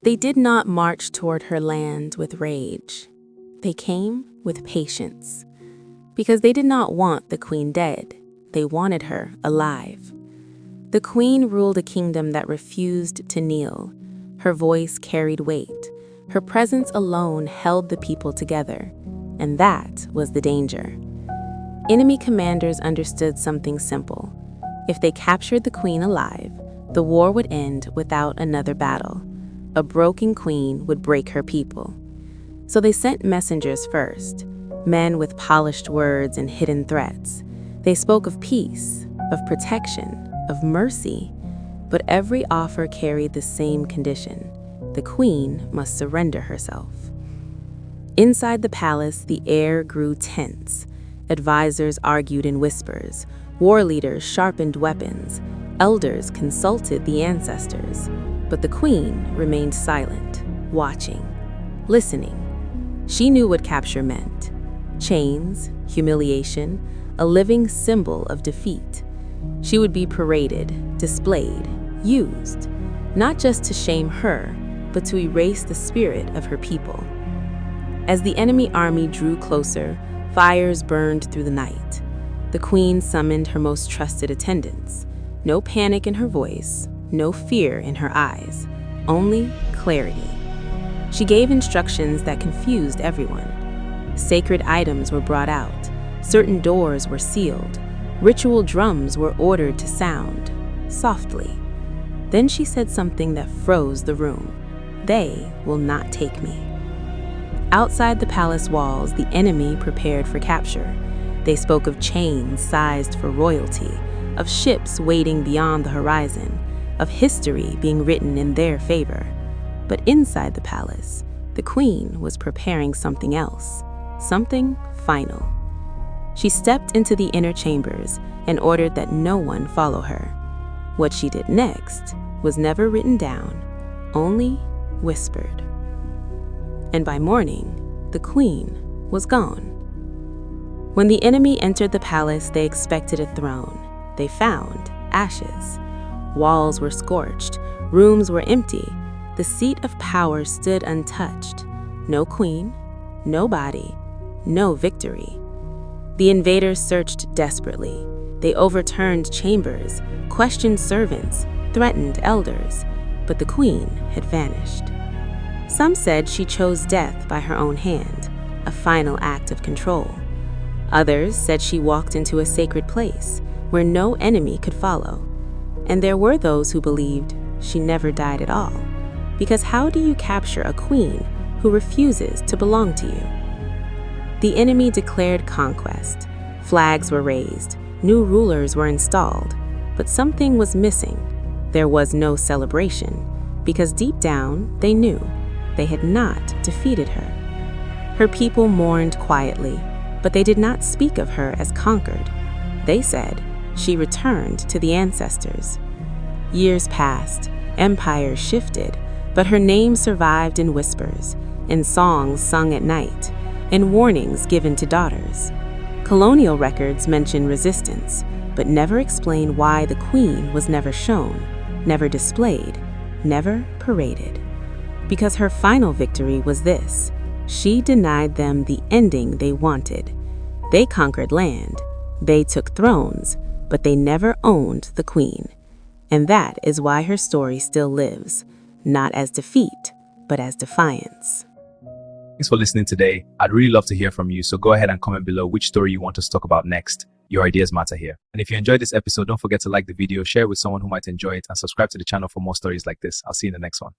They did not march toward her land with rage. They came with patience, because they did not want the queen dead. They wanted her alive. The queen ruled a kingdom that refused to kneel. Her voice carried weight. Her presence alone held the people together, and that was the danger. Enemy commanders understood something simple. If they captured the queen alive, the war would end without another battle. A broken queen would break her people. So they sent messengers first, men with polished words and hidden threats. They spoke of peace, of protection, of mercy, but every offer carried the same condition. The queen must surrender herself. Inside the palace, the air grew tense. Advisors argued in whispers. War leaders sharpened weapons. Elders consulted the ancestors. But the queen remained silent, watching, listening. She knew what capture meant. Chains, humiliation, a living symbol of defeat. She would be paraded, displayed, used, not just to shame her, but to erase the spirit of her people. As the enemy army drew closer, fires burned through the night. The queen summoned her most trusted attendants. No panic in her voice, no fear in her eyes, only clarity. She gave instructions that confused everyone. Sacred items were brought out. Certain doors were sealed. Ritual drums were ordered to sound, softly. Then she said something that froze the room. They will not take me. Outside the palace walls, the enemy prepared for capture. They spoke of chains sized for royalty, of ships waiting beyond the horizon, of history being written in their favor. But inside the palace, the queen was preparing something else, something final. She stepped into the inner chambers and ordered that no one follow her. What she did next was never written down, only whispered. And by morning, the queen was gone. When the enemy entered the palace, they expected a throne. They found ashes. Walls were scorched. Rooms were empty. The seat of power stood untouched. No queen, no body, no victory. The invaders searched desperately. They overturned chambers, questioned servants, threatened elders, but the queen had vanished. Some said she chose death by her own hand, a final act of control. Others said she walked into a sacred place where no enemy could follow. And there were those who believed she never died at all, because how do you capture a queen who refuses to belong to you? The enemy declared conquest. Flags were raised. New rulers were installed. But something was missing. There was no celebration, because deep down they knew they had not defeated her. Her people mourned quietly, but they did not speak of her as conquered. They said she returned to the ancestors. Years passed, empires shifted, but her name survived in whispers, in songs sung at night, in warnings given to daughters. Colonial records mention resistance, but never explain why the queen was never shown, never displayed, never paraded. Because her final victory was this: she denied them the ending they wanted. They conquered land, they took thrones, but they never owned the queen. And that is why her story still lives, not as defeat, but as defiance. Thanks for listening today. I'd really love to hear from you, so go ahead and comment below which story you want us to talk about next. Your ideas matter here. And if you enjoyed this episode, don't forget to like the video, share it with someone who might enjoy it, and subscribe to the channel for more stories like this. I'll see you in the next one.